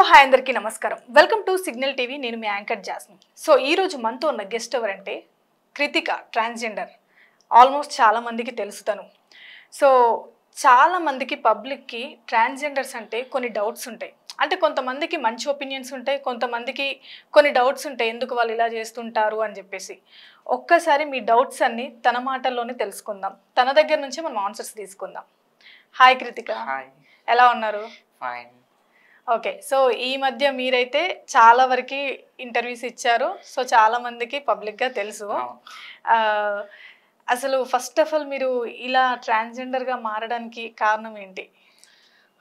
Hi అందరికీ నమస్కారం. Welcome to signal TV. నేను మీ యాంకర్ జాస్మిన్. సో ఈ రోజు మనతో ఉన్న గెస్ట్ ఎవరంటే కృతిక, ట్రాన్స్జెండర్. ఆల్మోస్ట్ చాలా మందికి తెలుసు తను. సో చాలా మందికి పబ్లిక్కి ట్రాన్స్జెండర్స్ అంటే కొన్ని డౌట్స్ ఉంటాయి. అంటే కొంతమందికి మంచి ఒపీనియన్స్ ఉంటాయి, కొంతమందికి కొన్ని డౌట్స్ ఉంటాయి, ఎందుకు వాళ్ళు ఇలా చేస్తుంటారు అని చెప్పేసి. ఒక్కసారి మీ డౌట్స్ అన్ని తన మాటల్లోనే తెలుసుకుందాం. తన దగ్గర నుంచే మనం ఆన్సర్స్ తీసుకుందాం. Hi Krittika, hi. ఎలా ఉన్నారు? ఫైన్. ఓకే. సో ఈ మధ్య మీరైతే చాలా వరకు ఇంటర్వ్యూస్ ఇచ్చారు. సో చాలా మందికి పబ్లిక్గా తెలుసు. అసలు ఫస్ట్ ఆఫ్ ఆల్ మీరు ఇలా ట్రాన్స్జెండర్గా మారడానికి కారణం ఏంటి?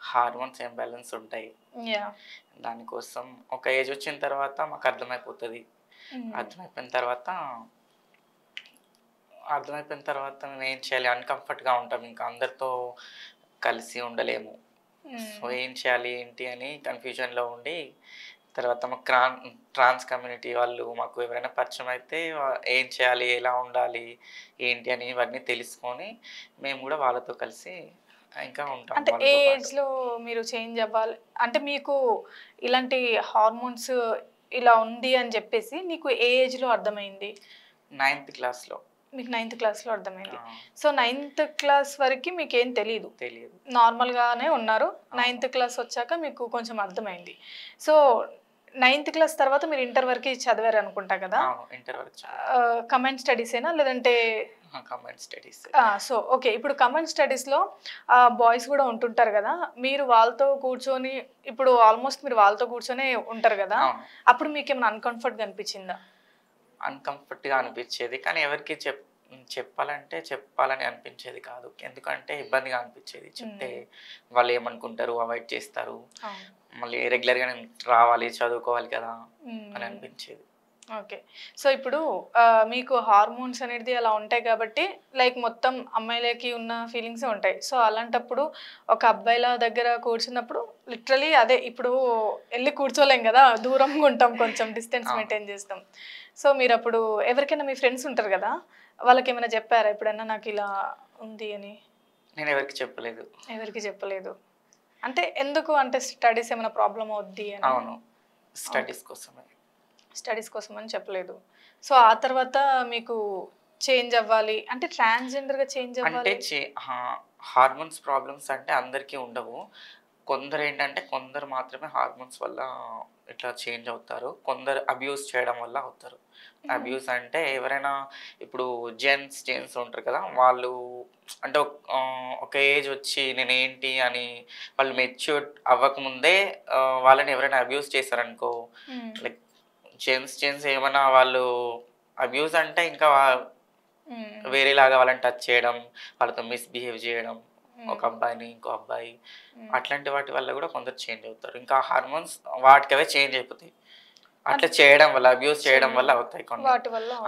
హార్మోన్స్ ఇంబ్యాలెన్స్ ఉంటాయి. యా. దానికోసం ఒక ఏజ్ వచ్చిన తర్వాత మాకు అర్థమైపోతుంది. అర్థమైపోయిన తర్వాత మేము ఏం చేయాలి, అన్కంఫర్ట్గా ఉంటాం, ఇంకా అందరితో కలిసి ఉండలేము. సో ఏం చేయాలి ఏంటి అని కన్ఫ్యూజన్లో ఉండి, తర్వాత మాకు ట్రాన్స్ కమ్యూనిటీ వాళ్ళు మాకు ఎవరైనా పరిచయం అయితే ఏం చేయాలి, ఎలా ఉండాలి ఏంటి అని ఇవన్నీ తెలుసుకొని మేము కూడా వాళ్ళతో కలిసి ఇంకా ఉంటాం. అంటే ఏ ఏజ్లో మీరు చేంజ్ అవ్వాలి అంటే మీకు ఇలాంటి హార్మోన్స్ ఇలా ఉంది అని చెప్పేసి మీకు ఏ ఏజ్లో అర్థమైంది? 9th క్లాస్లో. మీకు 9th క్లాస్లో అర్థమైంది. సో 9th క్లాస్ వరకు మీకు ఏం తెలియదు, నార్మల్గానే ఉన్నారు. 9th క్లాస్ వచ్చాక మీకు కొంచెం అర్థమైంది. సో 9th క్లాస్ తర్వాత మీరు ఇంటర్ వరకు చదివారు అనుకుంటా కదా? ఇంటర్ వరకు కమెంట్ స్టడీసేనా లేదంటే? Comment studies. సో ఓకే, ఇప్పుడు కమెంట్ స్టడీస్లో బాయ్స్ కూడా ఉంటుంటారు కదా, మీరు వాళ్ళతో కూర్చొని ఇప్పుడు ఆల్మోస్ట్ మీరు వాళ్ళతో కూర్చొని ఉంటారు కదా, అప్పుడు మీకు ఏమైనా అన్కంఫర్ట్గా అనిపించిందా? అన్కంఫర్ట్గా అనిపించేది, కానీ ఎవరికి చెప్పాలని అనిపించేది కాదు. ఎందుకంటే ఇబ్బందిగా అనిపించేది. చెప్తే వాళ్ళు ఏమనుకుంటారు, అవాయిడ్ చేస్తారు, మళ్ళీ రెగ్యులర్గా నేను రావాలి, చదువుకోవాలి కదా అని అనిపించేది. ఓకే. సో ఇప్పుడు మీకు హార్మోన్స్ అనేది అలా ఉంటాయి కాబట్టి లైక్ మొత్తం అమ్మాయిలకి ఉన్న ఫీలింగ్సే ఉంటాయి. సో అలాంటప్పుడు ఒక అబ్బాయిల దగ్గర కూర్చున్నప్పుడు లిటరలీ అదే, ఇప్పుడు వెళ్ళి కూర్చోలేం కదా, దూరంగా ఉంటాం, కొంచెం డిస్టెన్స్ మెయింటైన్ చేస్తాం. సో మీరు అప్పుడు ఎవరికైనా మీ ఫ్రెండ్స్ ఉంటారు కదా, వాళ్ళకి ఏమైనా చెప్పారా ఎప్పుడైనా నాకు ఇలా ఉంది అని? నేను ఎవరికి చెప్పలేదు. అంటే ఎందుకు అంటే స్టడీస్ ఏమైనా ప్రాబ్లం అవుద్ది అని? అవును, స్టడీస్ కోసం అని చెప్పలేదు. సో ఆ తర్వాత మీకు చేంజ్ అవ్వాలి అంటే ట్రాన్స్జెండర్గా చేంజ్ అవ్వాలి అంటే హార్మోన్స్ ప్రాబ్లమ్స్ అంటే అందరికీ ఉండవు. కొందరు మాత్రమే హార్మోన్స్ వల్ల ఇట్లా చేంజ్ అవుతారు, కొందరు అబ్యూస్ చేయడం వల్ల అవుతారు. అబ్యూస్ అంటే ఎవరైనా ఇప్పుడు జెంట్స్ ఉంటారు కదా, వాళ్ళు అంటే ఒక ఏజ్ వచ్చి నేనేంటి అని వాళ్ళు మెచ్యూర్ అవ్వకముందే వాళ్ళని ఎవరైనా అబ్యూస్ చేశారనుకో, లైక్ జెంట్స్ ఏమైనా వాళ్ళు అబ్యూస్ అంటే ఇంకా వేరేలాగా వాళ్ళని టచ్ చేయడం, వాళ్ళతో మిస్బిహేవ్ చేయడం, ఒక అబ్బాయిని ఇంకో అబ్బాయి, అట్లాంటి వాటి వల్ల కూడా కొందరు చేంజ్ అవుతారు. ఇంకా హార్మోన్స్ వాటికవే చేంజ్ అయిపోతాయి. అట్లా చేయడం వల్ల, అబ్యూస్ చేయడం వల్ల అవుతాయి కొన్ని.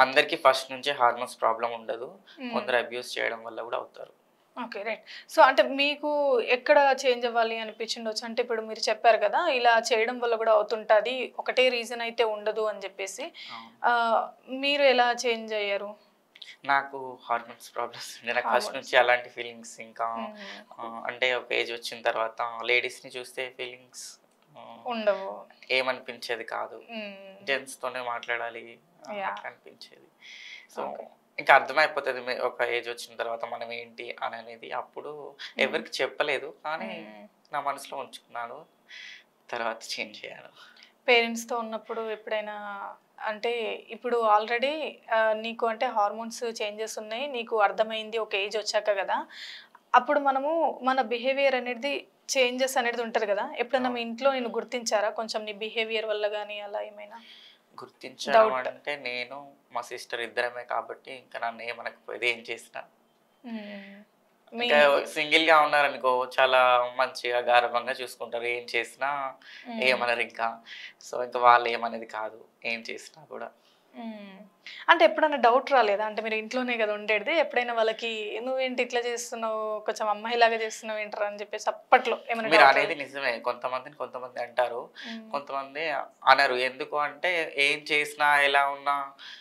అందరికీ ఫస్ట్ నుంచే హార్మోన్స్ ప్రాబ్లం ఉండదు, కొందరు అబ్యూస్ చేయడం వల్ల కూడా అవుతారు. Okay, right. సో అంటే మీకు ఎక్కడ చేంజ్ అవ్వాలి అనిపించిండొచ్చు అంటే ఇప్పుడు మీరు చెప్పారు కదా ఇలా చేయడం వల్ల కూడా అవుతుంటుంది, ఒకటే రీజన్ అయితే ఉండదు అని చెప్పేసి. మీరు ఎలా చేంజ్ అయ్యారు? నాకు హార్మోన్స్ ప్రాబ్లమ్స్ నాకు ఫస్ట్ నుంచి అలాంటి ఫీలింగ్స్. ఇంకా అంటే ఒక ఏజ్ వచ్చిన తర్వాత లేడీస్ని చూస్తే ఫీలింగ్స్ ఉండవు, ఏమనిపించేది కాదు, జెంట్స్తోనే మాట్లాడాలి అనిపించేది. సో ఇంకా అర్థమైపోతుంది ఒక ఏజ్ వచ్చిన తర్వాత మనం ఏంటి అని అనేది. అప్పుడు ఎవరికి చెప్పలేదు, కానీ నా మనసులో ఉంచుకున్నాను, తర్వాత చేంజ్ చేయాలి. పేరెంట్స్తో ఉన్నప్పుడు ఎప్పుడైనా అంటే ఇప్పుడు ఆల్రెడీ నీకు అంటే హార్మోన్స్ చేంజెస్ ఉన్నాయి, నీకు అర్థమైంది ఒక ఏజ్ వచ్చాక కదా, అప్పుడు మనము మన బిహేవియర్ అనేది చేంజెస్ అనేది ఉంటుంది కదా, ఎప్పుడన్నా మీ ఇంట్లో నేను గుర్తించారా కొంచెం నీ బిహేవియర్ వల్ల కానీ అలా ఏమైనా? గుర్తించడం అంటే నేను మా సిస్టర్ ఇద్దరమే కాబట్టి ఇంకా నన్ను ఏమనకపోయేది, ఏం చేసినా. ఇంకా సింగిల్గా ఉన్నారనుకో చాలా మంచిగా గారభంగా చూసుకుంటారు, ఏం చేసినా ఏమనరు ఇంకా. సో ఇంకా వాళ్ళు ఏమనేది కాదు, ఏం చేసినా కూడా. అంటే ఎప్పుడైనా డౌట్ రాలేదా? అంటే మీరు ఇంట్లోనే కదా ఉండేది. ఎప్పుడైనా వాళ్ళకి "నువ్వేంటి ఇట్లా చేస్తున్నావు? కొంచెం అమ్మాయిలాగా చేస్తున్నావు ఏంట్రా?" అని చెప్పేసి అప్పట్లో ఏమైనా మీరు డౌట్ అనేది రాలేదా? నిజమే. కొంతమంది అంటారు. హ్మ్. కొంతమంది అనరు. ఎందుకు అంటే ఏం చేసినా, ఎలా ఉన్నా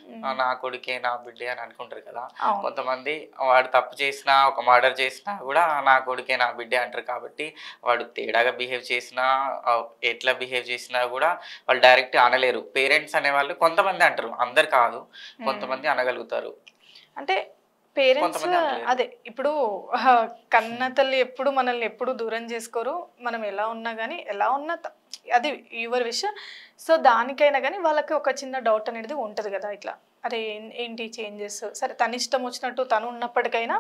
హ్మ్. నా కొడుకే, నా బిడ్డే అని అనుకుంటారు కదా! అవును. కొంతమంది వాడు తప్పు చేసినా, ఒక మర్డర్ చేసినా గూడా నా కొడుకే, నా బిడ్డే అంటారు కాబట్టి, వాడు తేడాగా బిహేవ్ చేసినా, ఎట్లా బిహేవ్ చేసినా గూడా వాళ్ళు డైరెక్ట్ అనలేరు. పేరెంట్స్ అనేవాళ్ళు కొంతమంది అంటారు. అందరు కాదు. హ్మ్. కొంతమంది అనగలుగుతారు. అంటే పేరెంట్స్ కొంతమంది అనలేరు. అదే ఇప్పుడు కన్న తల్లి ఎప్పుడు మనల్ని ఎప్పుడు దూరం చేసుకోరు. మనం ఎలా ఉన్నా గానీ, ఎలా ఉన్నా అది యువర్ విష్. సో, దానికైనా గానీ వాళ్ళకి ఒక చిన్న డౌట్ అనేది ఉంటది గదా! ఇట్లా అరే! ఏంటి చేంజెస్ సరే తన ఇష్టం వచ్చినట్టు తను ఉన్నప్పటికైనా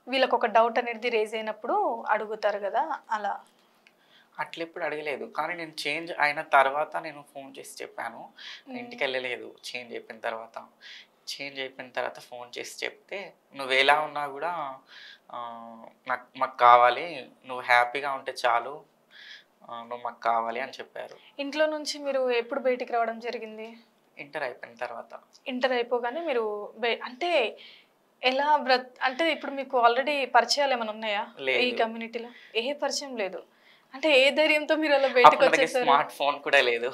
వీళ్ళకొక డౌట్ అనేది రైజ్ అయినప్పుడు అడుగుతారు గదా! అలా. అట్లెప్పుడు అడగలేదు. కానీ నేను చేంజ్ అయిన తర్వాత నేను ఫోన్ చేసి చెప్పాను. హ్మ్. ఇంటికెళ్ళలేదు చేంజ్ అయిపోయిన తర్వాత. చేంజ్ అయిపోయిన తర్వాత ఫోన్ చేసి చెప్తే, "నువ్వెలా ఉన్నా గూడా మాకు కావాలి. నువ్వు హ్యాపీగా ఉంటే చాలు. నువ్వు మాకు కావాలి" అని చెప్పారు. ఇంట్లో నుంచి మీరు ఎప్పుడు బయటికి రావడం జరిగింది? ఇంటర్ అయిపోయిన తర్వాత. ఇంటర్ అయిపోగానే మీరు అంటే ఎలా అంటే ఇప్పుడు మీకు ఆల్రెడీ పరిచయాలేమైనా ఉన్నాయా? ఈ లేదు. కమ్యూనిటీలో? ఏ పరిచయం లేదు. అంటే ఏ ధైర్యంతో మీరు అలా అప్పుడు నా దగ్గర బయటికొచ్చేసారు? స్మార్ట్ ఫోన్ కూడా లేదు.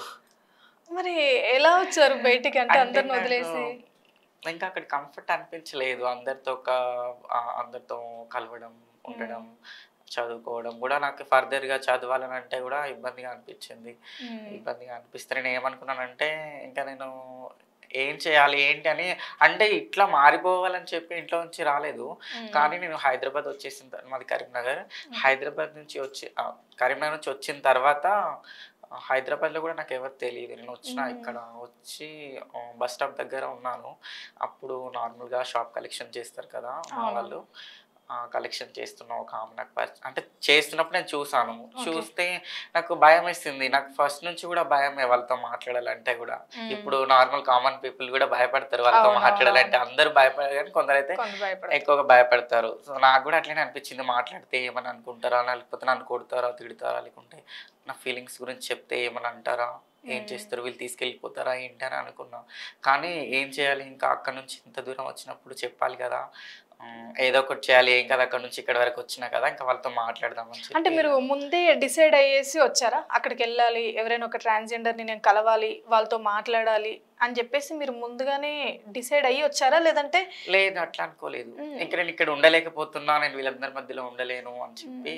మరి ఎలా వచ్చారు బయటికి? అంటే అంటే అందరిని నాకు వదిలేసి? ఇంకా అక్కడ కంఫర్ట్ అనిపించలేదు. అందరితో కలవడం, హ్మ్. ఉండడం, చదువుకోవడం గూడా నాకు ఫర్దర్‌గా చదవాలనంటే గూడా ఇబ్బందిగా అనిపిచ్చింది. హ్మ్. ఇబ్బందిగా అనిపిస్తే నేనేమనుకున్నానంటే, ఇంక నేను ఏం చేయాలి, ఏంటి అని అంటే ఇట్లా మారిపోవాలని చెప్పి ఇంట్లో నుంచి రాలేదు. హ్మ్. కానీ నేను హైదరాబాద్ వచ్చేసిన మాది కరీంనగర్. హుహు. హైదరాబాద్ నుంచి కరీంనగర్ నుంచి వచ్చిన తర్వాత హైదరాబాద్‌లో గూడా నాకెవరు తెలీదు. నేనొచ్చినా హ్మ్. ఇక్కడ వచ్చి బస్ స్టాప్ దగ్గర ఉన్నాను. అప్పుడు నార్మల్‌గా షాప్ కలెక్షన్ చేస్తారు కదా! మా అవునవును. వాళ్ళు. కలెక్షన్ చేస్తున్న ఒక ఆమె నాకు అంటే చేస్తున్నప్పుడు నేను చూసాను. ఓకే. చూస్తే నాకు భయమేసింది. నాకు ఫస్ట్ నుంచి గూడా భయమే వాళ్ళతో మాట్లాడాలంటే గూడా. హ్మ్. ఇప్పుడు నార్మల్ కామన్ పీపుల్ గూడా భయపడతారు వాళ్ళతో మాట్లాడాలంటే. అవునవునవును. అందరూ భయపడరు గానీ కొందరైతే కొందరు భయపడతారు. ఎక్కువగా భయపడతారు. సో, నాకు గూడా అట్లనే అనిపిచ్చింది. మాట్లాడితే ఏమని అనుకుంటారా? లేకపోతే నన్ను కొడతారా? తిడతారా? లేకుంటే నా ఫీలింగ్స్ గురించి చెప్తే ఏమన్నా అంటారా? ఏం హ్మ్. చేస్తారు? వీళ్ళు తీసుకెళ్ళిపోతారా? ఏంటి అని అనుకున్నా. కానీ ఏం చేయాలి ఇంకా అక్కడి నుంచి ఇంత దూరం వచ్చినప్పుడు చెప్పాలి గదా! ఏదో ఒకటి చేయాలి. ఏం కాదు అక్కడి నుంచి ఇక్కడి వరకు వచ్చినా కదా! ఇంకా వాళ్ళతో మాట్లాడదాం అని అంటే చెప్పి మీరు ఎళ్ళాను. ముందే డిసైడ్ అయ్యేసి వచ్చారా? అక్కడికెళ్ళాలి, ఎవరైనా ఒక ట్రాన్స్‌జెండర్‌ని నేను కలవాలి, వాళ్ళతో మాట్లాడాలి అని జెప్పేసి మీరు ముందుగానే డిసైడ్ అయ్యి వచ్చారా? లేదంటే లేదు అట్లా అనుకోలేదు. హ్మ్. ఇంక నేను ఇక్కడ ఉండలేకపోతున్నా. నేను వీళ్ళందరి మధ్యలో ఉండలేను అని చెప్పి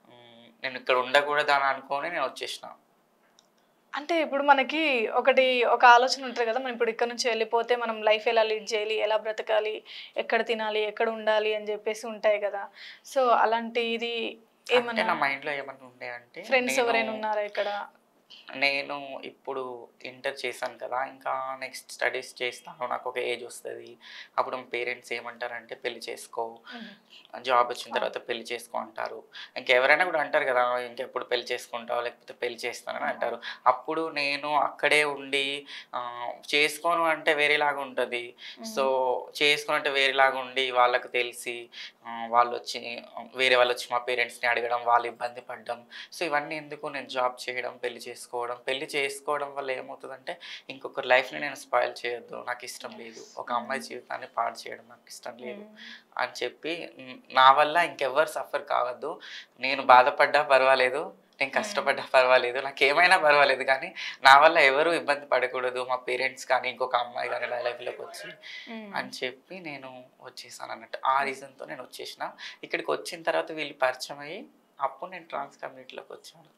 హ్మ్. నేను ఇక్కడ ఉండకూడదు అని అనుకోని నేను వచ్చేసిన. అంటే ఇప్పుడు మనకి ఒక ఆలోచన ఉంటది గదా! మనం ఇప్పుడు ఇక్కడి నుంచి వెళ్ళిపోతే మనం లైఫ్ ఎలా లీడ్ జేయాలి? ఎలా బ్రతకాలి? ఎక్కడ తినాలి? ఎక్కడ ఉండాలి? అని జెప్పేసి ఉంటాయి గదా! సో, అలాంటిది అంటే ఏమన్నా నా మైండ్‌లో ఏమన్నా ఉండే అంటే ఫ్రెండ్స్ నేను ఎవరైనా ఉన్నారా ఇక్కడ? నేను ఇప్పుడు ఇంటర్ చేశాను కదా! ఇంకా నెక్స్ట్ స్టడీస్ చేస్తాను. నాకొక ఏజ్ వస్తది. అప్పుడు మా పేరెంట్స్ ఏమంటారంటే, "పెళ్లి చేసుకో. హుహు. జాబ్ వచ్చిన అవును. తర్వాత పెళ్లి చేసుకో" అంటారు. ఇంకెవరైనా కూడా అంటారు కదా! "ఇంకెప్పుడు పెళ్లి చేసుకుంటావు? లేకపోతే పెళ్లి చేస్తానని" అవును. అంటారు. అప్పుడు నేను అక్కడే ఉండి చేసుకోను అంటే వేరేలాగా ఉంటది. సో, హ్మ్. చేసుకోను అంటే వేరేలాగా ఉండి వాళ్ళకి తెలిసి వాళ్ళొచ్చి వేరే వాళ్ళొచ్చి మా పేరెంట్స్‌ని అడగడం, వాళ్ళు ఇబ్బంది పడడం. సో, ఇవన్నీ ఎందుకు నేను జాబ్ చేయడం, పెళ్లి చేసుకోవడం. పెళ్లి చేసుకోవడం వల్ల ఏమవుతదంటే, ఇంకొకరి లైఫ్‌ని నేను స్పాయిల్ చేయొద్దు. నాకిష్టం యెస్. లేదు. ఒక హ్మ్. అమ్మాయి జీవితాన్ని పాడు చేయడం నాకిష్టం లేదు. హ్మ్. అని చెప్పి నా వల్ల ఇంకెవ్వరు సఫర్ కావద్దు. నేను బాధపడ్డా పర్వాలేదు. నేను హ్మ్. కష్టపడ్డా పర్వాలేదు. నాకేమైనా పర్వాలేదు కానీ, నా వల్ల ఎవరు ఇబ్బంది పడకూడదు. మా పేరెంట్స్ కానీ, ఇంకొక అమ్మాయి గాని నా లైఫ్‌లోకొచ్చి హ్మ్. అని చెప్పి నేను వచ్చేసానన్నట్టు. ఆ రీజన్‌తో నేనొచ్చేసిన. ఇక్కడికొచ్చిన తర్వాత వీళ్ళు పరిచయమయ్యి, అప్పుడు నేను ట్రాన్స్ కమ్యూనిటీలోకొచ్చాను.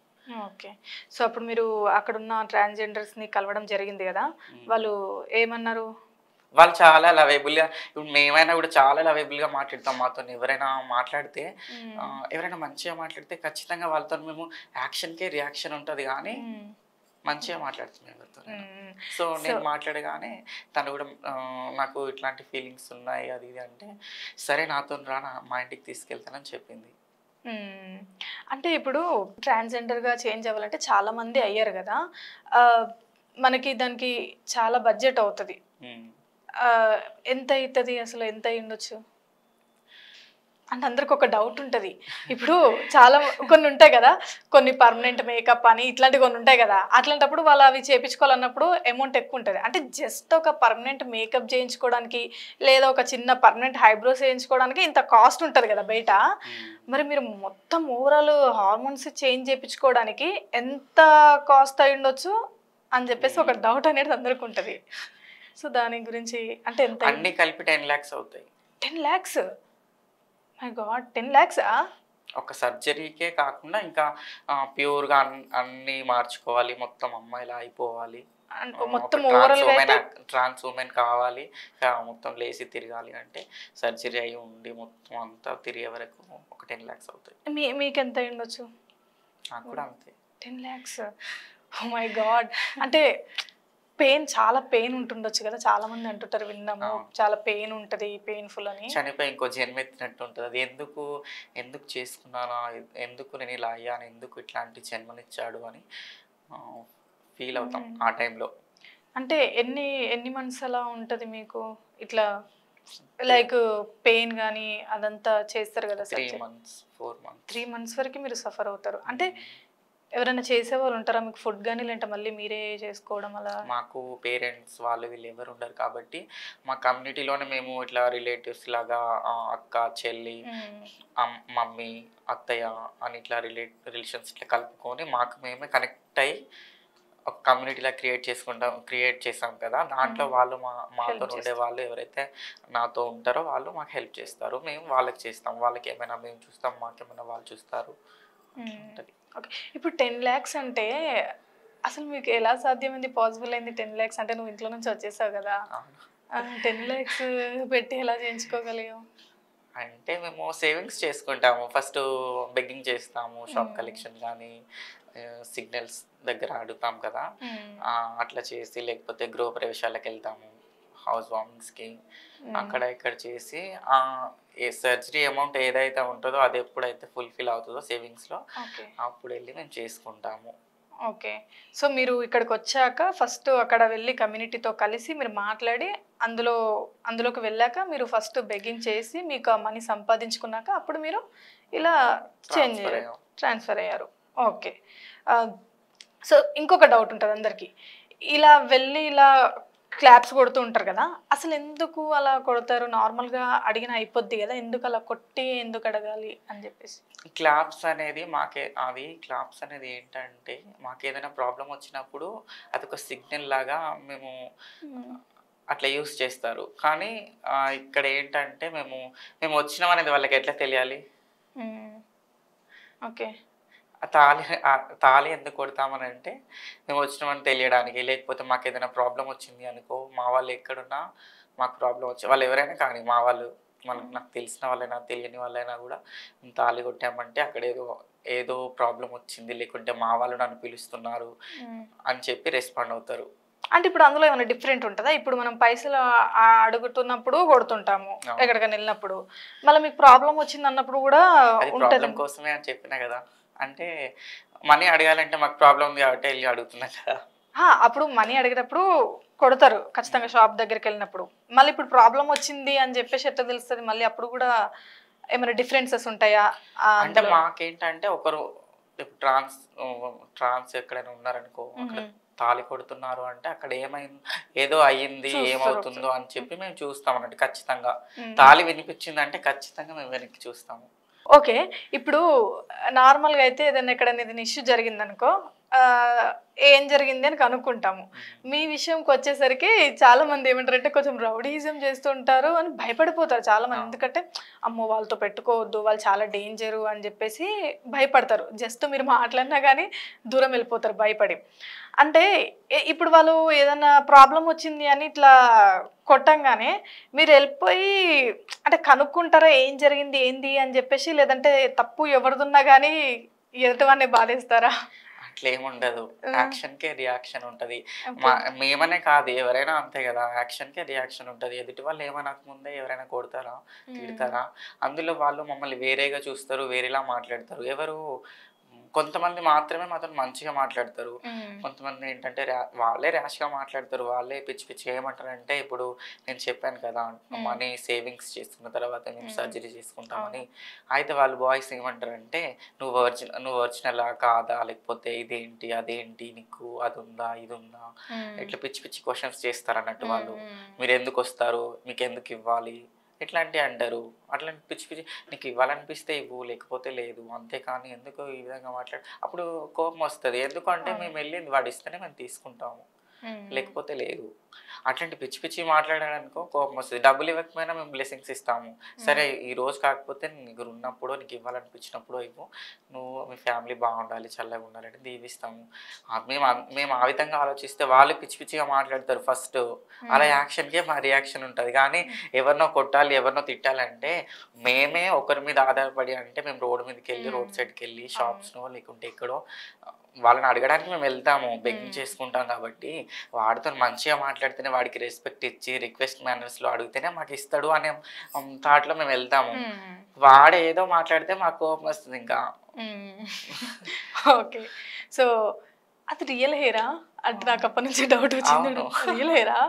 ఓకే. సో, అప్పుడు మీరు అక్కడున్న ట్రాన్స్‌జెండర్స్‌ని కలవడం జరిగింది గదా! హ్మ్. వాళ్ళు ఏమన్నారు? వాళ్ళు చాలా లవేబుల్‌గా ఇప్పుడు మేమైనా గూడా చాలా లవేబుల్‌గా మాట్లాడతాం మాతోని. ఎవరైనా మాట్లాడితే హ్మ్. ఎవరైనా మంచిగా మాట్లాడితే ఖచ్చితంగా వాళ్ళతోని మేము యాక్షన్‌కే రియాక్షన్ ఉంటది గానీ, హ్మ్. మంచిగా మాట్లాడుతాం ఎవరితోనైనా. హ్మ్. సో, సో నేను మాట్లాడగానే తను గూడా నాకు ఇట్లాంటి ఫీలింగ్స్ ఉన్నాయి అది ఇది అంటే, సరే నాతోని రా మా ఇంటికి తీసుకెళ్తానని చెప్పింది. హ్మ్. అంటే ఇప్పుడు ట్రాన్స్‌జెండర్‌గా చేంజ్ అవ్వాలంటే చాలామంది అయ్యారు గదా! ఆహ్, మనకి దానికి చాలా బడ్జెట్ అవుతది. హ్మ్. ఆహ్, ఎంత అయితది అసలు ఎంత అయ్యుండొచ్చు? అంటే అందరికి ఒక డౌట్ ఉంటుంది. ఇప్పుడు చాలా కొన్ని ఉంటాయి కదా, కొన్ని పర్మనెంట్ మేకప్ అని ఇట్లాంటివి కొన్ని ఉంటాయి కదా, అట్లాంటప్పుడు వాళ్ళు అవి చేయించుకోవాలన్నప్పుడు అమౌంట్ ఎక్కువ ఉంటుంది. అంటే జస్ట్ ఒక పర్మనెంట్ మేకప్ చేయించుకోవడానికి లేదా ఒక చిన్న పర్మనెంట్ హైబ్రోస్ చేయించుకోవడానికి ఇంత కాస్ట్ ఉంటుంది కదా బయట. మరి మీరు మొత్తం ఓవరాల్ హార్మోన్స్ చేంజ్ చేయించుకోవడానికి ఎంత కాస్ట్ అయి ఉండొచ్చు అని చెప్పేసి ఒక డౌట్ అనేది అందరికి ఉంటుంది. సో దాని గురించి అంటే ఎంత అన్ని కలిపి 10 lakhs అవుతాయి. 10 lakhs? My God, 10 lakhs? ఒక సర్జరీకే కాకుండా ఇంకా ప్యూర్గా అన్నీ మార్చుకోవాలి, మొత్తం అమ్మాయిలా అయిపోవాలి, మొత్తం ఓవరాల్ గా అయితే ట్రాన్స్ ఉమెన్ కావాలి, మొత్తం లేసి తిరగాలి అంటే సర్జరీ అయి ఉండి మొత్తం అంతా తిరిగే వరకు ఒక 10 lakhs అవుతాయి. మీకు ఎంత ఉండొచ్చు? నాకు కూడా అంతే. 10 lakhs? Oh my god. అంటే పెయిన్, చాలా పెయిన్ ఉంటుండొచ్చు కదా, చాలా మంది అంటుంటారు, విన్నాము చాలా పెయిన్ ఉంటుంది, పెయిన్ఫుల్ అని. చనిపోయి ఇంకో జన్మెత్తినట్టు ఉంటుంది. అది ఎందుకు ఎందుకు చేసుకున్నానా, ఎందుకు నేను ఇలా అయ్యాను, ఎందుకు ఇట్లాంటి జన్మనిచ్చాడు అని ఫీల్ అవుతాం ఆ టైంలో. అంటే ఎన్ని ఎన్ని మంత్స్ అలా ఉంటుంది మీకు ఇట్లా లైక్ పెయిన్ కానీ అదంతా చేస్తారు కదా? 3 months 4 months. 3 months వరకు మీరు సఫర్ అవుతారు. అంటే ఎవరైనా చేసేవాళ్ళు ఉంటారా మీకు ఫుడ్ కానీ, లేదంటే మళ్ళీ మీరే చేసుకోవడం అలా? మాకు పేరెంట్స్ వాళ్ళు వీళ్ళు ఎవరు ఉండరు కాబట్టి మా కమ్యూనిటీలోనే మేము ఇట్లా రిలేటివ్స్ లాగా అక్క చెల్లి మమ్మీ అత్తయ్య అని ఇట్లా రిలేషన్స్ ఇట్లా కలుపుకొని మాకు మేమే కనెక్ట్ అయ్యి ఒక కమ్యూనిటీలా క్రియేట్ చేసాం కదా. దాంట్లో వాళ్ళు మాతో ఉండే వాళ్ళు ఎవరైతే నాతో ఉంటారో వాళ్ళు మాకు హెల్ప్ చేస్తారు, మేము వాళ్ళకి చేస్తాం. వాళ్ళకి ఏమైనా మేము చూస్తాం, మాకేమైనా వాళ్ళు చూస్తారు. ఓకే. ఇప్పుడు 10 lakhs అంటే అసలు మీకు ఎలా సాధ్యమైంది, పాసిబుల్ అయింది? 10 lakhs అంటే నువ్వు ఇంట్లో నుంచి వచ్చేసావు కదా, 10 lakhs పెట్టి ఎలా చేయించుకోగలిగావు? అంటే మేము సేవింగ్స్ చేసుకుంటాము. ఫస్ట్ బెగ్గింగ్ చేస్తాము, షాప్ కలెక్షన్ కానీ సిగ్నల్స్ దగ్గర అడుగుతాం కదా, అట్లా చేసి లేకపోతే గృహ ప్రవేశాలకు వెళ్తాము, హౌస్ వార్మింగ్స్కి, అక్కడ ఇక్కడ చేసి ఏ సర్జరీ అమౌంట్ ఏదైతే ఉంటుందో అది ఎప్పుడైతే ఫుల్ఫిల్ అవుతుందో సేవింగ్స్లో అప్పుడు వెళ్ళి మేము చేసుకుంటాము. ఓకే. సో మీరు ఇక్కడికి వచ్చాక ఫస్ట్ అక్కడ వెళ్ళి కమ్యూనిటీతో కలిసి మీరు మాట్లాడి అందులోకి వెళ్ళాక మీరు ఫస్ట్ బెగ్గింగ్ చేసి మీకు ఆ మనీ సంపాదించుకున్నాక అప్పుడు మీరు ఇలా ట్రాన్స్ఫర్ అయ్యారు. ఓకే. సో ఇంకొక డౌట్ ఉంటుంది అందరికీ, ఇలా వెళ్ళి ఇలా క్లాప్స్ కొడుతూ ఉంటారు కదా, అసలు ఎందుకు అలా కొడతారు? నార్మల్గా అడిగిన అయిపోద్ది కదా, ఎందుకు అలా కొట్టి ఎందుకు అడగాలి అని చెప్పేసి? క్లాప్స్ అనేది క్లాప్స్ అనేది ఏంటంటే మాకు ఏదైనా ప్రాబ్లం వచ్చినప్పుడు అదొక సిగ్నల్ లాగా మేము అట్లా యూస్ చేస్తారు. కానీ ఇక్కడ ఏంటంటే మేము వచ్చినాం అనేది వాళ్ళకి ఎట్లా తెలియాలి? ఓకే. తాళి ఎందుకు కొడతామని అంటే మేము వచ్చినామని తెలియడానికి, లేకపోతే మాకు ఏదైనా ప్రాబ్లం వచ్చింది అనుకో, మా వాళ్ళు ఎక్కడున్నా మాకు ప్రాబ్లం వచ్చి వాళ్ళు ఎవరైనా కానీ మా వాళ్ళు నాకు తెలిసిన వాళ్ళైనా తెలియని వాళ్ళైనా కూడా మేము తాళి కొట్టామంటే అక్కడ ఏదో ప్రాబ్లం వచ్చింది, లేకుంటే మా వాళ్ళు నన్ను పిలుస్తున్నారు అని చెప్పి రెస్పాండ్ అవుతారు. అంటే ఇప్పుడు అందులో ఏమైనా డిఫరెంట్ ఉంటుందా? ఇప్పుడు మనం పైసలు అడుగుతున్నప్పుడు కొడుతుంటాము, ఎక్కడికైనా వెళ్ళినప్పుడు, మళ్ళీ మీకు ప్రాబ్లం వచ్చింది అన్నప్పుడు కూడా ప్రాబ్లం కోసమే అని చెప్పినా కదా. అంటే మనీ అడగాలంటే మాకు ప్రాబ్లం ఉంది కాబట్టి వెళ్ళి అడుగుతున్నాం కదా. అప్పుడు మనీ అడిగేటప్పుడు కొడతారు ఖచ్చితంగా షాప్ దగ్గరికి వెళ్ళినప్పుడు. మళ్ళీ ఇప్పుడు ప్రాబ్లం వచ్చింది అని చెప్పేసి ఎట్లా తెలుస్తుంది? మళ్ళీ అప్పుడు కూడా ఏమైనా డిఫరెన్సెస్ ఉంటాయా? అంటే మాకేంటంటే ఒకరు ట్రాన్స్ ఎక్కడైనా ఉన్నారనుకో, అక్కడ తాళి కొడుతున్నారు అంటే అక్కడ ఏదో అయ్యింది, ఏమవుతుందో అని చెప్పి మేము చూస్తాం అన్నట్టు. ఖచ్చితంగా తాళి వినిపించింది అంటే ఖచ్చితంగా మేము వెనక్కి చూస్తాము. ఓకే. ఇప్పుడు నార్మల్గా అయితే ఏదైనా ఎక్కడైనా ఏదైనా ఇష్యూ జరిగిందనుకో, ఏం జరిగింది అని కనుక్కుంటాము. మీ విషయంకి వచ్చేసరికి చాలా మంది ఏమంటారంటే కొంచెం రౌడీజం చేస్తుంటారు అని భయపడిపోతారు చాలా మంది. ఎందుకంటే అమ్మో వాళ్ళతో పెట్టుకోవద్దు, వాళ్ళు చాలా డేంజరు అని చెప్పేసి భయపడతారు. జస్ట్ మీరు మాట్లాడినా కానీ దూరం వెళ్ళిపోతారు భయపడి. అంటే ఇప్పుడు వాళ్ళు ఏదైనా ప్రాబ్లం వచ్చింది అని ఇట్లా కొట్టంగానే మీరు వెళ్ళిపోయి అంటే కనుక్కుంటారా ఏం జరిగింది ఏంది అని చెప్పేసి, లేదంటే తప్పు ఎవరిదున్నా కానీ ఎదుటివాడిని బాధేస్తారా? అట్లా ఏముండదు, యాక్షన్కే రియాక్షన్ ఉంటుంది. మేమనే కాదు ఎవరైనా అంతే కదా, యాక్షన్కే రియాక్షన్ ఉంటుంది. ఎదుటి వాళ్ళు ఏమనక ముందే ఎవరైనా కొడతారా, తిడతారా? అందులో వాళ్ళు మమ్మల్ని వేరేగా చూస్తారు, వేరేలా మాట్లాడతారు. ఎవరు కొంతమంది మాత్రమే మాతో మంచిగా మాట్లాడతారు. హ్మ్. కొంతమంది ఏంటంటే వాళ్ళే ర్యాష్‌గా మాట్లాడతారు. వాళ్ళే పిచ్చి పిచ్చిగా ఏమంటారంటే ఇప్పుడు నేను చెప్పాను కదా! హ్మ్. మనీ సేవింగ్స్ చేసుకున్న తర్వాత మేము హ్మ్. సర్జరీ చేసుకుంటామని. అవును. అయితే వాళ్ళు బాయ్స్ ఏమంటారంటే నువ్వు ఒరిజినలా? కాదా? లేకపోతే ఇదేంటి? అదేంటి? నీకు అదుందా? ఇదుందా? హ్మ్. ఇట్లా పిచ్చి పిచ్చి క్వెషన్స్ చేస్తారన్నట్టు హ్మ్. వాళ్ళు. హ్మ్. మీరెందుకొస్తారు? మీకెందుకివ్వాలి? ఇట్లాంటియి అంటారు. అట్లాంటి పిచ్చి పిచ్చి నీకు ఇవ్వాలనిపిస్తే ఇవ్వు, లేకపోతే లేదు. అంతేకానీ ఎందుకు ఈ విధంగా అప్పుడు కోపమొస్తది. ఎందుకంటే అవును. మేమెళ్ళింది వాడిస్తేనే మేము తీసుకుంటాము. హ్మ్. లేకపోతే లేదు. అట్లాంటి పిచ్చి పిచ్చివి మాట్లాడాడనుకో కోపమొస్తది. డబ్బులు ఇవ్వకపోయినా మేము బ్లెస్సింగ్స్ ఇస్తాము. సరే హ్మ్. ఈ రోజు కాకపోతే నీ దగ్గరున్నప్పుడో, నీకు ఇవ్వాలనిపించినప్పుడో ఇవ్వు. నువ్వు మీ ఫ్యామిలీ బాగుండాలి, చల్లగా ఉండాలని దీవిస్తాము. మేము ఆ విధంగా ఆలోచిస్తే వాళ్ళు పిచ్చి పిచ్చిగా మాట్లాడతారు ఫస్టు. అలా హ్మ్. యాక్షన్‌కే మా రియాక్షన్ ఉంటది. కానీ హ్మ్. ఎవరినో కొట్టాలి, ఎవరినో తిట్టాలంటే మేమే ఒకరి మీద ఆధారపడి అంటే మేము రోడ్ మీదకెళ్ళి, రోడ్ హ్మ్. సైడ్‌కెళ్ళి అవును. షాప్స్‌నో లేకుంటే ఎక్కడో వాళ్ళని అడగడానికి మేము వెళ్తాము. బెగ్గింగ్ హ్మ్. చేసుకుంటాం కాబట్టి వాడితోని మంచిగా మాట్లాడితేనే వాడికి రెస్పెక్ట్ ఇచ్చి రిక్వెస్ట్ మేనర్స్‌లో అడిగితేనే మాకిస్తాడు అనే థాట్‌లో మేము వెళ్తాము. హ్మ్. వాడేదో మాట్లాడితే మాకు కోపమొస్తదింకా. హ్మ్. ఓకే. సో, అది రియల్ హెయిరా? అంటే నాకు అప్పటి నుంచి డౌట్ వచ్చింది చూడు. అవును. రియల్ హెయిరా?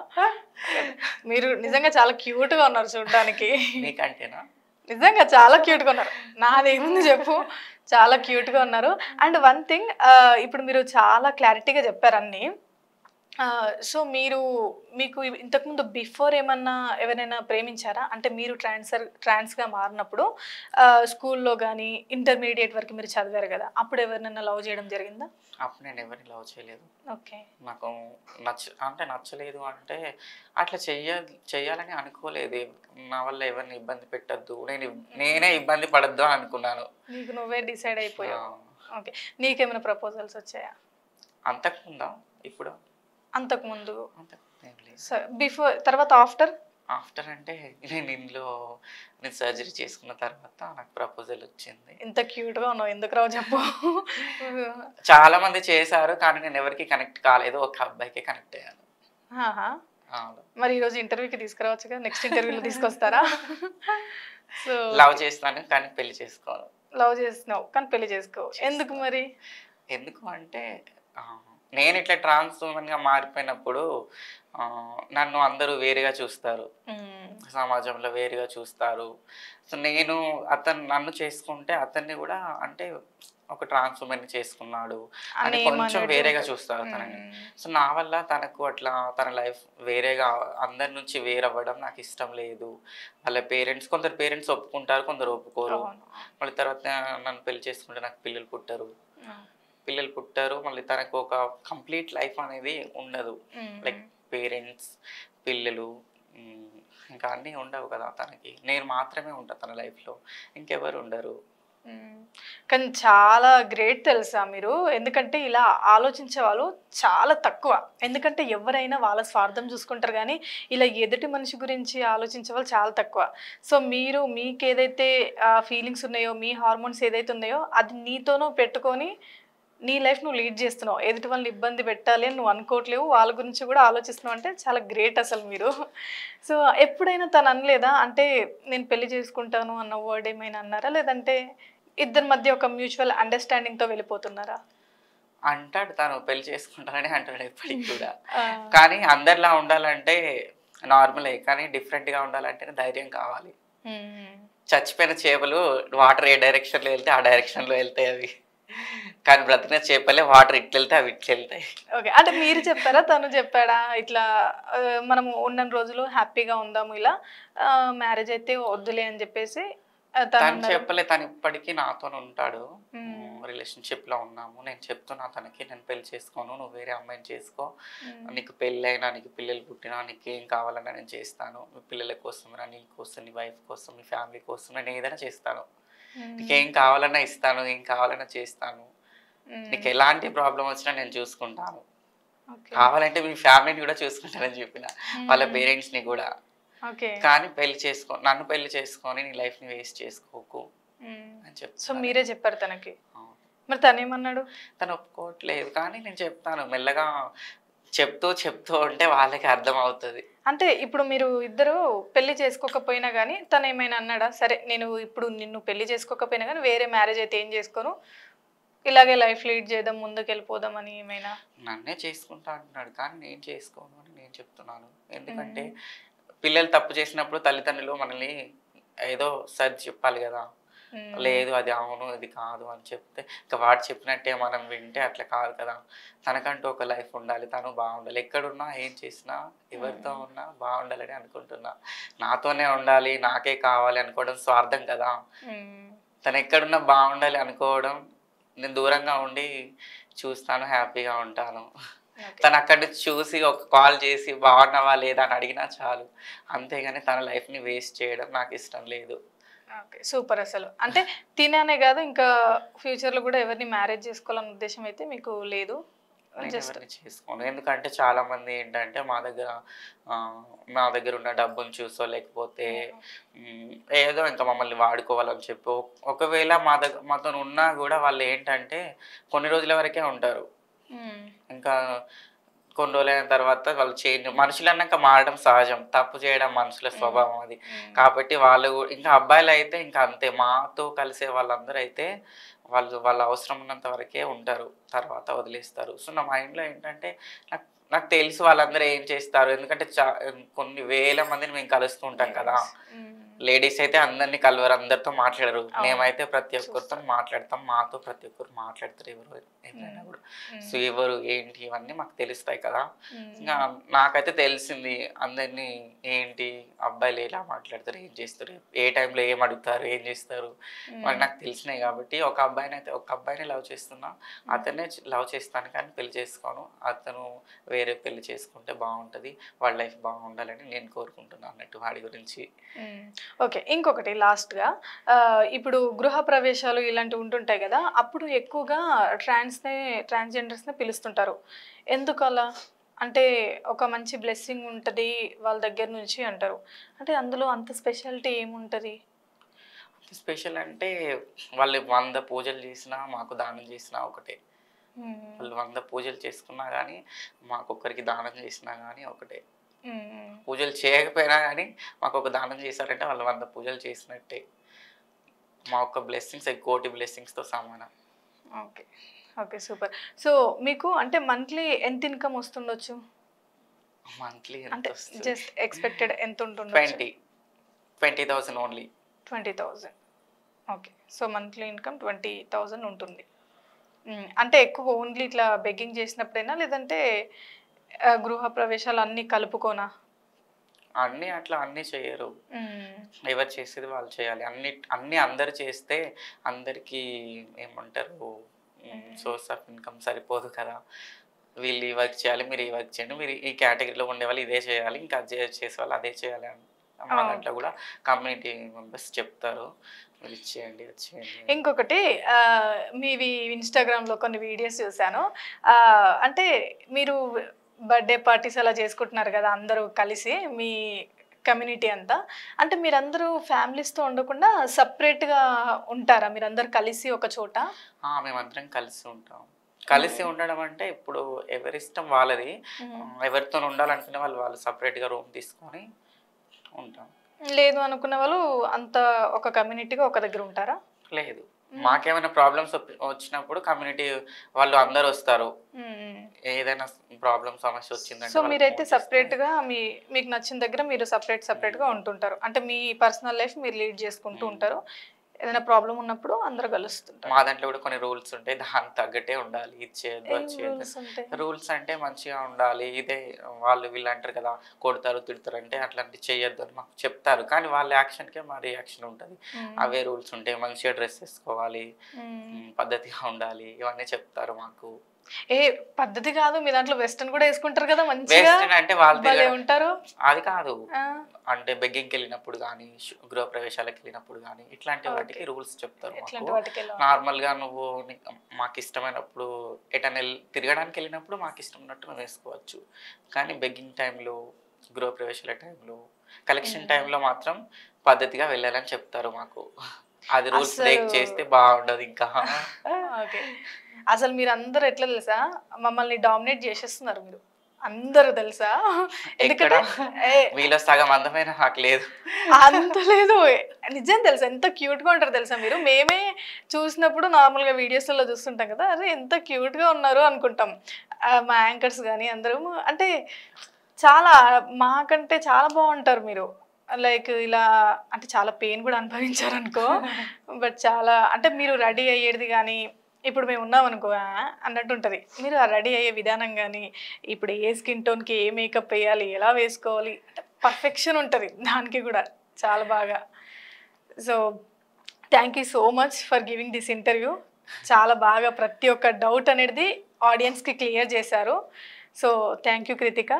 మీరు నిజంగా చాలా క్యూట్‌గా ఉన్నారు చూడ్డానికి. మీకంటేనా? నిజంగా చాలా క్యూట్‌గా ఉన్నారు. నాదేముంది చెప్పు. చాలా క్యూట్‌గా ఉన్నారు. అండ్ వన్ థింగ్ ఇప్పుడు మీరు చాలా క్లారిటీగా చెప్పారు అన్నీ. సో, మీకు ఇంతకుముందు బిఫోర్ ఏమన్నా ఎవరినైనా ప్రేమించారా? అంటే మీరు ట్రాన్స్‌గా మారినప్పుడు స్కూల్‌లో గాని, ఇంటర్మీడియేట్ వరకు మీరు చదివారు గదా! అప్పుడు ఎవరినైనా లవ్ చేయడం జరిగిందా? అప్పుడు నేను ఎవరిని లవ్ చేయలేదు. ఓకే. నాకు నచ్చలేదు అంటే అట్లా చెయ్యాలని అనుకోలేదు. నా వల్ల ఎవరిని ఇబ్బంది పెట్టొద్దు. నేనే ఇబ్బంది పడొద్దు అని అనుకున్నాను. నీకు నువ్వే డిసైడ్ ఆ! అయిపోయావు. ఓకే. నీకేమైనా ప్రపోజల్స్ వచ్చాయా? అంతకుముందా? ఇప్పుడా? అంతకుముందు అంతకుముందు ఏం లేదు. బిఫోర్ తర్వాత ఆఫ్టర్? ఆఫ్టర్ అంటే నేను సర్జరీ చేసుకున్న తర్వాత నాకు ప్రపోజల్ వచ్చింది. ఇంత క్యూట్‌గా ఉన్నావు. ఎందుకు రావు చెప్పు? చాలా మంది చేశారు. కానీ నేను ఎవరికీ కనెక్ట్ కాలేదు. ఒక అబ్బాయికే కనెక్ట్ అయ్యాను. ఆహా! అవును. మరి ఈరోజు ఇంటర్వ్యూకి తీసుకురావచ్చుగా. నెక్స్ట్ ఇంటర్వ్యూలో తీసుకొస్తారా? So, love okay. చేస్తాను కానీ పెళ్లి చేసుకోను. లవ్ చేస్తున్నావు. కానీ పెళ్లి చేసుకోవు. ఎందుకు చేసుకోను. మరి? ఎందుకు అంటే నేనిట్లా ట్రాన్స్ వుమెన్‌గా మారిపోయినప్పుడు నన్ను అందరూ వేరుగా చూస్తారు. హ్మ్. సమాజంలో వేరుగా చూస్తారు. సో, నన్ను చేసుకుంటే అతన్ని గూడా అంటే ఒక ట్రాన్స్ వుమెన్‌ని చేసుకున్నాడు ఆ అని నేమ్ కొంచెం అనేది వేరేగా ఉంటది. చూస్తారు తనని. హ్మ్. సో, నా వల్ల తనకు అట్లా తన లైఫ్ వేరేగా అందరి నుంచి వేరవ్వడం నాకిష్టం లేదు. కొందరు పేరెంట్స్ ఒప్పుకుంటారు, కొందరు ఒప్పుకోరు. అవును. మళ్ళీ తర్వాత నన్ను పెళ్లి చేసుకుంటే నాకు పిల్లలు పుట్టరు. అవును. పిల్లలు పుట్టారు. మళ్ళీ తనకు ఒక కంప్లీట్ లైఫ్ అనేది ఉండదు. లైక్ హ్మ్. పేరెంట్స్, పిల్లలు ఇంకా అన్నీ ఉండవు కదా తనకి. నేను మాత్రమే ఉంటా తన లైఫ్‌లో. ఇంకెవరు ఉండరు. హ్మ్. కానీ చాలా గ్రేట్ తెలుసా మీరు. ఎందుకంటే ఇలా ఆలోచించే వాళ్ళు చాలా తక్కువ. ఎందుకంటే ఎవరైనా వాళ్ళ స్వార్థం చూసుకుంటారు గానీ, ఇలా ఎదుటి మనిషి గురించి ఆలోచించే వాళ్ళు చాలా తక్కువ. సో, మీరు మీకేదైతే ఫీలింగ్స్ ఉన్నాయో, మీ హార్మోన్స్ ఏదైతే ఉన్నాయో, అది నీతోనో పెట్టుకొని నీ లైఫ్ నువ్వు లీడ్ చేస్తున్నావు. ఎదుటి వాళ్ళని ఇబ్బంది పెట్టాలి అని నువ్వు అనుకోవట్లేవు. వాళ్ళ గురించి కూడా ఆలోచిస్తున్నావు అంటే చాలా గ్రేట్ అసలు మీరు. సో, ఎప్పుడైనా తను అనలేదా? అంటే నేను పెళ్లి చేసుకుంటాను అన్న వర్డ్ ఏమైనా అన్నారా? లేదంటే ఇద్దరి మధ్య ఒక మ్యూచువల్ అండర్‌స్టాండింగ్‌తో వెళ్ళిపోతున్నారా? అంటాడు తను పెళ్లి చేసుకుంటాననే అంటాడు ఎప్పటికి కూడా. ఆ! కానీ అందరిలా ఉండాలంటే నార్మలే. కానీ డిఫరెంట్‌గా ఉండాలంటేనే ధైర్యం కావాలి. హ్మ్. చచ్చిపోయిన చేపలు వాటర్ ఏ డైరెక్షన్‌లో ఎళ్తే ఆ డైరెక్షన్‌లో ఎళ్తాయి అవి. కానీ బ్రతికిన చేపలే వాటర్ ఇట్లెళ్తే అవి ఇట్లెళ్తాయి. ఓకే. అంటే మీరు చెప్పారా? తను చెప్పాడా? ఇట్లా మనము ఉన్నన్ని రోజులు హ్యాపీగా ఉందాము ఇలా. మ్యారేజ్ అయితే వద్దులే అని చెప్పేసి తను తనన్నారు. చెప్పలే. తను ఇప్పటికి నాతోనుంటాడు. హ్మ్. రిలేషన్‌షిప్‌లో ఉన్నాము. నేను చెప్తున్నా తనకి నేను పెళ్లి చేసుకోను. నువ్వు వేరే అమ్మాయిని చేసుకో. హ్మ్. నీకు పెళ్ళైనా, నీకు పిల్లలు పుట్టినా, నీకేం కావాలన్నా నేను చేస్తాను. నీ పిల్లల కోసమైనా, నీ కోసం, నీ వైఫ్ కోసం, నీ ఫ్యామిలీ కోసం నేను ఏదైనా చేస్తాను. హ్మ్. నీకేం కావాలన్నా ఇస్తాను. ఏం కావాలన్నా చేస్తాను. హ్మ్. నీకెలాంటి ప్రాబ్లమ్ వచ్చినా నేను చూసుకుంటాను. ఓకే. కావాలంటే మీ ఫ్యామిలీని గూడా చూసుకుంటానని చెప్పిన. వాళ్ళ హ్మ్. పేరెంట్స్‌ని గూడా. ఓకే. కానీ నన్ను పెళ్లి చేసుకొని నీ లైఫ్‌ని వేస్ట్ చేసుకోకు హ్మ్. అని సో, చెప్తున్నా నేను. మీరే చెప్పారు తనకి. అవును. మరి తనేమన్నాడు? తను ఒప్పుకోవట్లేదు. కానీ నేను చెప్తాను మెల్లగా చెప్తూ ఉంటే వాళ్ళకి అర్థమవుతది. అంటే ఇప్పుడు మీరు ఇద్దరు పెళ్లి చేసుకోకపోయినా గాని తనేమైనా అన్నాడా? సరే నేను ఇప్పుడు నిన్ను పెళ్లి చేసుకోకపోయినా గాని వేరే మ్యారేజ్ అయితే ఏం చేసుకోను. ఇలాగే లైఫ్ లీడ్ చేద్దాం ముందుకు వెళ్ళిపోదాం అని ఏమైనా? నన్నే చేసుకుంటా అంటున్నాడు కానీ నేను చేసుకోను అని నేను చెప్తున్నాను. ఎందుకంటే పిల్లలు తప్పు చేసినప్పుడు తల్లిదండ్రులు మనల్ని ఏదో సర్ది చెప్పాలి కదా. లేదు అది అవును ఇది కాదు అని చెప్తే ఇంకా వాడు చెప్పినట్టే మనం వింటే అట్లా కాదు కదా. తనకంటూ ఒక లైఫ్ ఉండాలి, తను బాగుండాలి, ఎక్కడున్నా ఏం చేసినా ఎవరితో ఉన్నా బాగుండాలని అనుకుంటున్నా. నాతోనే ఉండాలి నాకే కావాలి అనుకోవడం స్వార్థం కదా. తను ఎక్కడున్నా బాగుండాలి అనుకోవడం, నేను దూరంగా ఉండి చూస్తాను, హ్యాపీగా ఉంటాను. తను అక్కడి నుంచి చూసి ఒక కాల్ చేసి బాగున్నావా లేదా అని అడిగినా చాలు. అంతేగాని తన లైఫ్ని వేస్ట్ చేయడం నాకు ఇష్టం లేదు. Okay, super. అసలు అంటే తిననే కాదు, ఇంకా ఫ్యూచర్లో కూడా ఎవరిని మ్యారేజ్ చేసుకోవాలన్న ఉద్దేశం అయితే మీకు లేదు? నేను జస్ట్ ఎవరిని చేసుకోను. ఎందుకంటే చాలా మంది ఏంటంటే మా దగ్గర ఉన్న డబ్బును చూసో లేకపోతే ఏదో ఇంకా మమ్మల్ని వాడుకోవాలని చెప్పి ఒకవేళ మాతో ఉన్నా కూడా వాళ్ళు ఏంటంటే కొన్ని రోజుల వరకే ఉంటారు. ఇంకా కొన్ని రోజులైన తర్వాత వాళ్ళు చేంజ్, మనుషులు అన్నాక మారడం సహజం, తప్పు చేయడం మనుషుల స్వభావం అది. కాబట్టి వాళ్ళు ఇంకా అబ్బాయిలు అయితే ఇంకా అంతే, మాతో కలిసే వాళ్ళందరూ అయితే వాళ్ళ అవసరం ఉన్నంత వరకే ఉంటారు, తర్వాత వదిలేస్తారు. సో నా మైండ్లో ఏంటంటే నాకు నాకు తెలుసు వాళ్ళందరూ ఏం చేస్తారు. ఎందుకంటే కొన్ని వేల మందిని మేము కలుస్తూ ఉంటాం కదా. లేడీస్ అయితే అందరినీ కలవరు, అందరితో మాట్లాడరు. మేమైతే ప్రతి ఒక్కరితో మాట్లాడతాం, మాతో ప్రతి ఒక్కరు మాట్లాడతారు ఎవరైనా కూడా. సో ఎవరు ఏంటి ఇవన్నీ మాకు తెలుస్తాయి కదా. ఇంకా నాకైతే తెలిసింది అందరినీ ఏంటి అబ్బాయిలు ఎలా మాట్లాడతారు, ఏం చేస్తారు, ఏ టైంలో ఏం అడుగుతారు, ఏం చేస్తారు మరి నాకు తెలిసినాయి. కాబట్టి ఒక అబ్బాయిని లవ్ చేస్తున్నా, అతనే లవ్ చేస్తాను కానీ పెళ్లి చేసుకోను. అతను వేరే పెళ్లి చేసుకుంటే బాగుంటుంది, వాళ్ళ లైఫ్ బాగుండాలని నేను కోరుకుంటున్నాను అన్నట్టు వాడి గురించి. ఓకే, ఇంకొకటి లాస్ట్గా, ఇప్పుడు గృహ ప్రవేశాలు ఇలాంటివి ఉంటుంటాయి కదా, అప్పుడు ఎక్కువగా ట్రాన్స్జెండర్స్ని పిలుస్తుంటారు. ఎందుకు అలా? అంటే ఒక మంచి బ్లెస్సింగ్ ఉంటుంది వాళ్ళ దగ్గర నుంచి అంటారు. అంటే అందులో అంత స్పెషాలిటీ ఏముంటుంది? స్పెషల్ అంటే వాళ్ళు 100 పూజలు చేసినా మాకు దానం చేసినా ఒకటే. వాళ్ళు 100 పూజలు చేసుకున్నా కానీ మాకొక్కరికి దానం చేసినా కానీ ఒకటే. పూజలు చేయకపోయినా కానీ మాకు ఒక దానం చేశారంటే వాళ్ళు 100 పూజలు చేసినట్టే. మా ఒక్క బ్లెస్సింగ్స్ కోటి బ్లెస్సింగ్స్తో సమానం. Okay, okay, super. సో మీకు అంటే మంత్లీ ఎంత ఇన్కమ్ వస్తుండొచ్చు? మంత్లీ అంటే జస్ట్ ఎక్స్పెక్టెడ్ ఎంత ఉంటుండొచ్చు? 20,000 only. 20,000. Okay, so monthly income 20,000 ఉంటుంది. అంటే ఎక్కువ ఓన్లీ ఇట్లా బెగ్గింగ్ చేసినప్పుడైనా, లేదంటే గృహ ప్రవేశాలు అన్నీ కలుపుకోనా? అన్నీ చేయరు, ఎవరు చేసేది వాళ్ళు చేయాలి. అన్నీ అందరు చేస్తే అందరికీ ఏమంటారు సోర్స్ ఆఫ్ ఇన్కమ్ సరిపోదు కదా. వీళ్ళు ఈ వర్క్ చేయాలి, మీరు ఈ వర్క్ చేయండి, మీరు ఈ కేటగిరీలో ఉండే వాళ్ళు ఇదే చేయాలి, ఇంకా అది చేసే వాళ్ళు అదే చేయాలి అని మా దాంట్లో కూడా కమ్యూనిటీ మెంబర్స్ చెప్తారు, మీరు ఇచ్చేయండి వచ్చేయండి. ఇంకొకటి, మీవి ఇన్స్టాగ్రామ్లో కొన్ని వీడియోస్ చూశాను. అంటే మీరు బర్త్డే పార్టీస్ అలా చేసుకుంటున్నారు కదా అందరూ కలిసి, మీ కమ్యూనిటీ అంతా. అంటే మీరందరూ ఫ్యామిలీస్తో ఉండకుండా సపరేట్గా ఉంటారా మీరందరూ కలిసి ఒక చోట? మేమందరం కలిసి ఉంటాం. కలిసి ఉండడం అంటే ఇప్పుడు ఎవరిష్టం వాళ్ళది. ఎవరితో ఉండాలనుకునే వాళ్ళు సపరేట్గా రూమ్ తీసుకొని ఉంటాం. లేదు అనుకున్న వాళ్ళు అంత ఒక కమ్యూనిటీగా ఒక దగ్గర ఉంటారా? లేదు, మాకేమైనా ప్రాబ్లమ్స్ వచ్చినప్పుడు కమ్యూనిటీ వాళ్ళు అందరు వస్తారు. ఏదైనా ప్రాబ్లమ్ సమస్య వచ్చిందంటే సో మీరైతే సపరేట్గా మీకు నచ్చిన దగ్గర మీరు సపరేట్గా ఉంటుంటారు. అంటే మీ పర్సనల్ లైఫ్ మీరు లీడ్ చేసుకుంటూ ఉంటారు. ఏదైనా ప్రాబ్లం ఉన్నప్పుడు అందరూ కలుస్తుంటారు. మా దాంట్లో కూడా కొన్ని రూల్స్ ఉంటాయి, దానికి తగ్గట్టే ఉండాలి. ఇది చేయొద్దు అది చేయొద్దు. రూల్స్ అంటే మంచిగా ఉండాలి. ఇదే వాళ్ళు వీళ్ళు అంటారు కదా కొడతారు తిడతారు అంటే అట్లాంటివి చేయొద్దు అని మాకు చెప్తారు. కానీ వాళ్ళ యాక్షన్కే మా రియాక్షన్ ఉంటుంది. అవే రూల్స్ ఉంటాయి, మంచిగా డ్రెస్ వేసుకోవాలి, పద్ధతిగా ఉండాలి, ఇవన్నీ చెప్తారు మాకు. ఏ పద్ధతి కాదు, మీ దాంట్లో వెస్టర్న్ కూడా వేసుకుంటారు కదా మంచిగా. అంటే వాళ్ళు ఉంటారు. అది కాదు, అంటే బెగ్గింగ్కి వెళ్ళినప్పుడు కానీ గృహ ప్రవేశాలకు వెళ్ళినప్పుడు కానీ ఇట్లాంటి వాటికి రూల్స్ చెప్తారు మాకు. నార్మల్గా నువ్వు మాకు ఇష్టమైనప్పుడు ఎటైనా తిరగడానికి వెళ్ళినప్పుడు మాకు ఇష్టం ఉన్నట్టు మేము వేసుకోవచ్చు. కానీ బెగ్గింగ్ టైంలో, గృహ ప్రవేశాల టైంలో, కలెక్షన్ టైంలో మాత్రం పద్ధతిగా వెళ్ళాలని చెప్తారు మాకు. అది రూల్స్ బ్రేక్ చేస్తే బాగుండదు ఇంకా. అసలు మీరు అందరూ ఎట్లా తెలుసా, మమ్మల్ని డామినేట్ చేసేస్తున్నారు మీరు అందరూ తెలుసా. ఎందుకంటే మీలో సగం అందమైన నాకు లేదు. అంత లేదు, నిజం తెలుసా ఎంత క్యూట్గా ఉంటారు తెలుసా మీరు? మేమే చూసినప్పుడు నార్మల్గా వీడియోస్లలో చూస్తుంటాం కదా, అరే ఎంత క్యూట్గా ఉన్నారు అనుకుంటాం. మా యాంకర్స్ కానీ అందరూ అంటే చాలా మాకంటే చాలా బాగుంటారు మీరు. లైక్ ఇలా అంటే చాలా పెయిన్ కూడా అనుభవించారనుకో. బట్ చాలా అంటే మీరు రెడీ అయ్యేది కానీ ఇప్పుడు మేము ఉన్నామనుకో అన్నట్టు ఉంటుంది. మీరు ఆ రెడీ అయ్యే విధానం కానీ ఇప్పుడు ఏ స్కిన్ టోన్కి ఏ మేకప్ వేయాలి, ఎలా వేసుకోవాలి అంటే పర్ఫెక్షన్ ఉంటుంది దానికి కూడా చాలా బాగా. So thank you so much for giving this interview. చాలా బాగా ప్రతి ఒక్క డౌట్ అనేది ఆడియన్స్కి క్లియర్ చేశారు. So thank you Krittika.